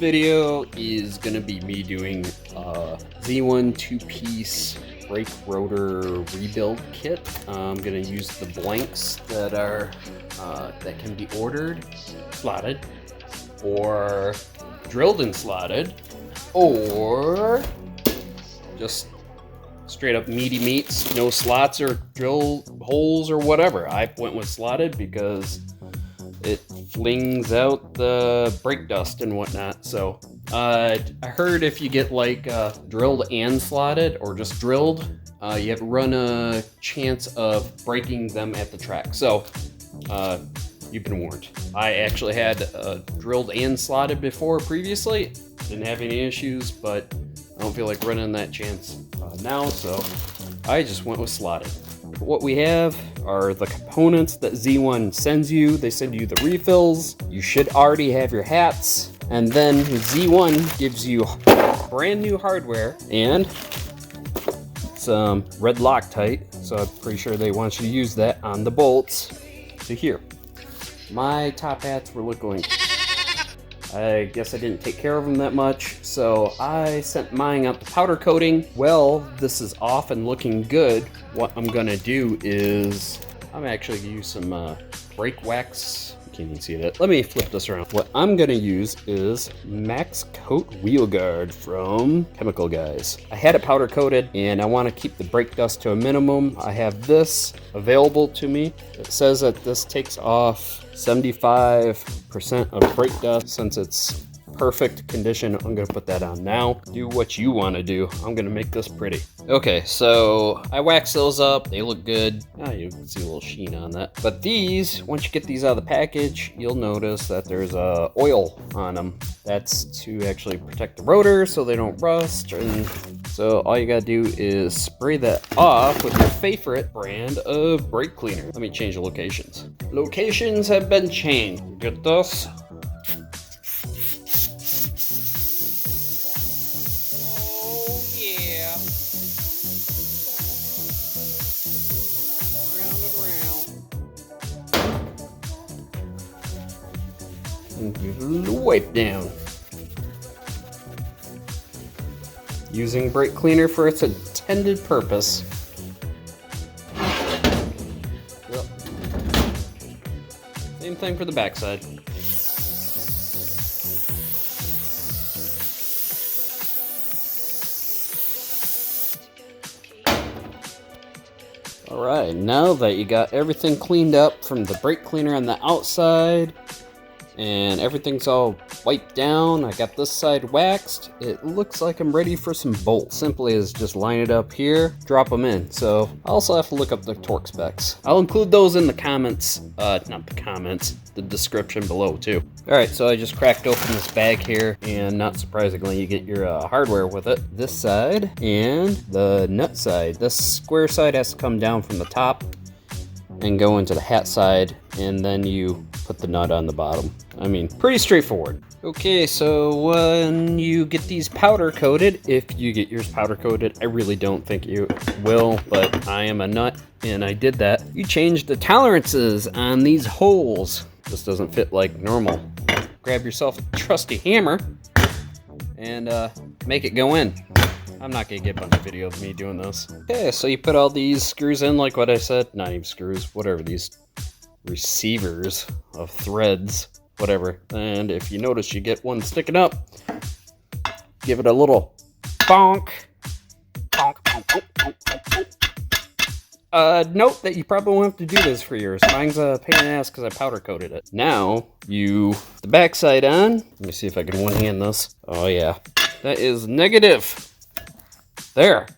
video is gonna be me doing a Z1 two-piece brake rotor rebuild kit. I'm gonna use the blanks that are that can be ordered, slotted, or drilled and slotted, or just straight up meaty meats, no slots or drill holes or whatever. I went with slotted because it flings out the brake dust and whatnot. So I heard if you get like drilled and slotted or just drilled, you have to run a chance of breaking them at the track. So you've been warned. I actually had drilled and slotted before previously. Didn't have any issues, but I don't feel like running that chance now, so I just went with slotted. What we have are the components that Z1 sends you. They send you the refills. You should already have your hats. And then Z1 gives you brand new hardware and some red Loctite. So I'm pretty sure they want you to use that on the bolts to here. My top hats were looking, I guess I didn't take care of them that much, so I sent mine out the powder coating. Well, this is off and looking good. What I'm gonna do is I'm actually gonna use some brake wax. You can't even see that. Let me flip this around. What I'm gonna use is Max Coat Wheel Guard from Chemical Guys. I had it powder coated and I want to keep the brake dust to a minimum. I have this available to me. It says that this takes off 75% of brake dust. Since it's perfect condition, I'm gonna put that on now. Do what you want to do. I'm gonna make this pretty. Okay, so I waxed those up. They look good. You can see a little sheen on that. But these, once you get these out of the package, you'll notice that there's oil on them. That's to actually protect the rotor so they don't rust. And so all you gotta do is spray that off with your favorite brand of brake cleaner. Let me change the locations. Locations have been changed. Get this. And give it a little wipe down. Using brake cleaner for its intended purpose. Yep. Same thing for the backside. Alright, now that you got everything cleaned up from the brake cleaner on the outside, and everything's all wiped down, I got this side waxed, it looks like I'm ready for some bolts. Simply is just line it up here, drop them in. So I also have to look up the torque specs. I'll include those in the comments, not the comments, the description below too. Alright, so I just cracked open this bag here, and not surprisingly you get your hardware with it. This side and the nut side. This square side has to come down from the top and go into the hat side, and then you put the nut on the bottom. I mean, pretty straightforward. Okay, so when you get these powder coated, if you get yours powder coated, I really don't think you will, but I am a nut and I did that. You change the tolerances on these holes. This doesn't fit like normal. Grab yourself a trusty hammer and make it go in. I'm not gonna get a bunch of video of me doing this. Okay, so you put all these screws in like what I said. Not even screws, whatever, these receivers of threads, whatever. And if you notice you get one sticking up, give it a little bonk. Bonk, bonk, bonk, bonk, bonk. Note that you probably won't have to do this for yours. Mine's a pain in the ass because I powder coated it. Now, you the backside on. Let me see if I can one hand this. Oh yeah, that is negative. There.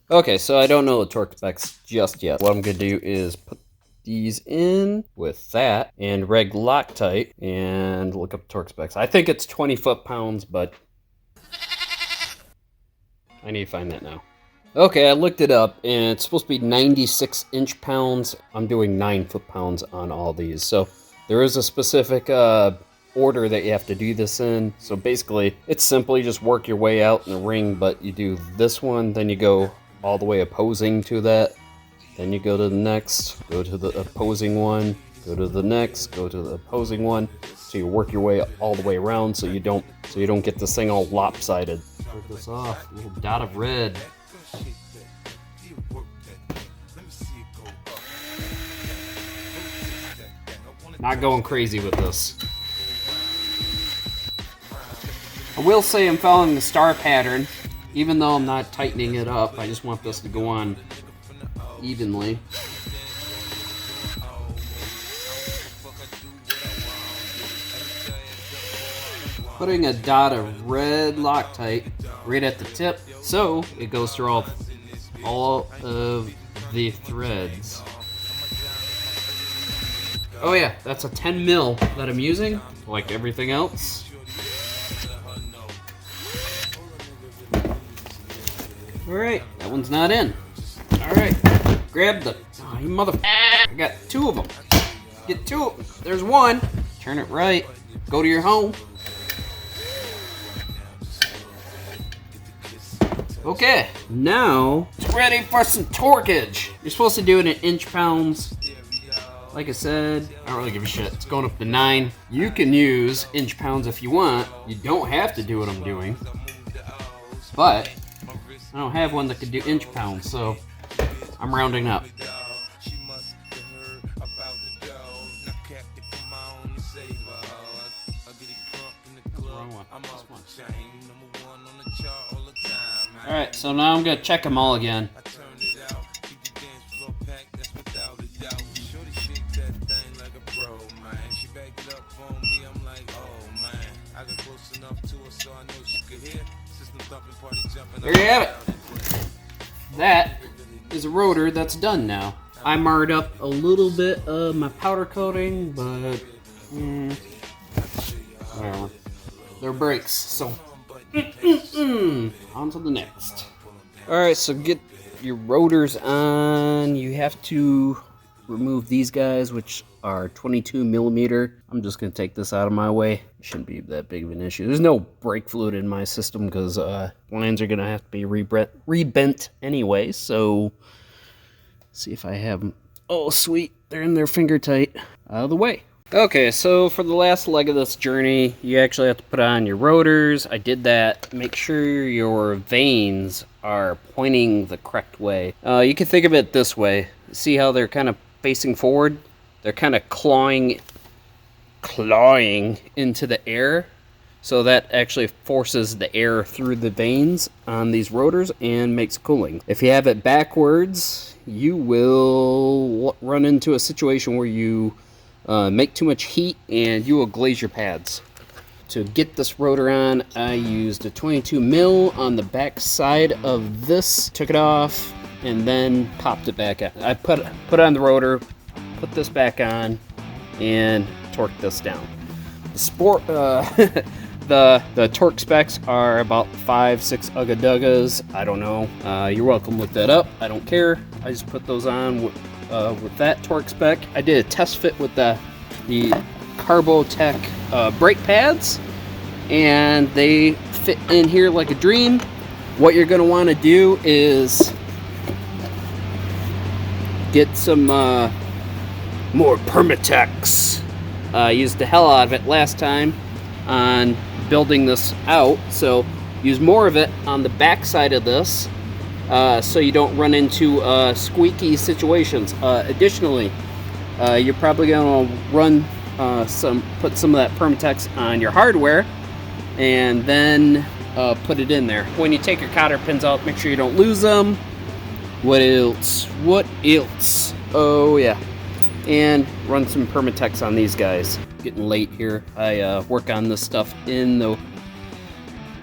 Okay, so I don't know the torque specs just yet. What I'm gonna do is put these in with that and reg Loctite and look up torque specs. I think it's 20 foot-pounds, but I need to find that now. Okay, I looked it up and it's supposed to be 96 inch-pounds. I'm doing 9 foot-pounds on all these. So there is a specific order that you have to do this in. So basically, it's simply just work your way out in the ring, but you do this one, then you go all the way opposing to that. Then you go to the next, go to the opposing one, go to the next, go to the opposing one. So you work your way all the way around so you don't get this thing all lopsided. Start this off, a little dot of red. Not going crazy with this. I will say I'm following the star pattern, even though I'm not tightening it up. I just want this to go on evenly. Putting a dot of red Loctite right at the tip, so it goes through all of the threads. Oh yeah, that's a 10 mil that I'm using, like everything else. Alright, that one's not in. Alright, grab the, oh, you mother, I got 2 of them. Get 2 of them. There's one. Turn it right. Go to your home. Okay, now it's ready for some torquage. You're supposed to do it in inch-pounds. Like I said, I don't really give a shit. It's going up to 9. You can use inch-pounds if you want. You don't have to do what I'm doing. But I don't have one that could do inch-pounds, so I'm rounding up. Alright, so now I'm going to check them all again. There you have it. That is a rotor that's done now. I marred up a little bit of my powder coating, but whatever. They're brakes, so on to the next. Alright, so get your rotors on. You have to remove these guys, which are 22 millimeter. I'm just going to take this out of my way. It shouldn't be that big of an issue. There's no brake fluid in my system because lines are going to have to be rebent anyway. So, see if I have them. Oh, sweet. They're in there finger tight. Out of the way. Okay, so for the last leg of this journey, you actually have to put on your rotors. I did that. Make sure your vanes are pointing the correct way. You can think of it this way. See how they're kind of facing forward? They're kind of clawing into the air. So that actually forces the air through the vanes on these rotors and makes cooling. If you have it backwards, you will run into a situation where you make too much heat and you will glaze your pads. To get this rotor on, I used a 22 mil on the back side of this, took it off, and then popped it back on. I put on the rotor, put this back on, and torqued this down. The torque specs are about 5-6 ugga duggas. I don't know. You're welcome to look that up. I don't care. I just put those on with that torque spec. I did a test fit with the Carbotech brake pads, and they fit in here like a dream. What you're going to want to do is get some more Permatex. I used the hell out of it last time on building this out, so use more of it on the back side of this so you don't run into squeaky situations. Additionally, you're probably going to run put some of that Permatex on your hardware and then put it in there. When you take your cotter pins out, make sure you don't lose them. What else? Oh yeah, and run some Permatex on these guys. Getting late here. I work on this stuff in the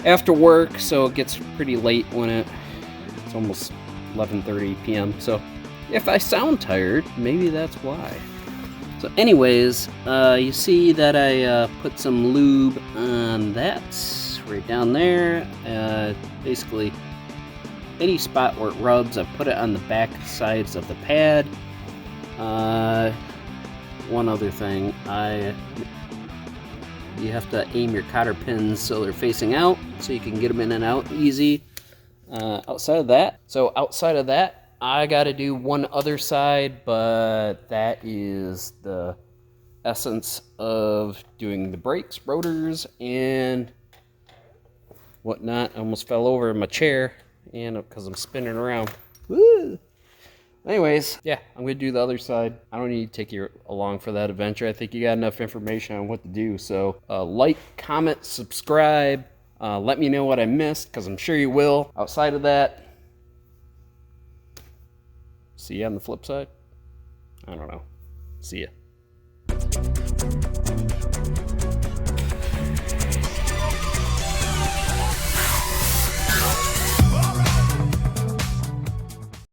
after work, so it gets pretty late when it's almost 11:30 p.m. So if I sound tired, maybe that's why. So anyways, you see that I put some lube on that right down there. Basically any spot where it rubs, I put it on the back sides of the pad. One other thing, you have to aim your cotter pins so they're facing out, so you can get them in and out easy. Outside of that, I got to do one other side, but that is the essence of doing the brakes, rotors, and whatnot. I almost fell over in my chair, and because I'm spinning around. Woo! Anyways, yeah, I'm going to do the other side. I don't need to take you along for that adventure. I think you got enough information on what to do. So like, comment, subscribe. Let me know what I missed, because I'm sure you will. Outside of that, see you on the flip side. I don't know. See ya.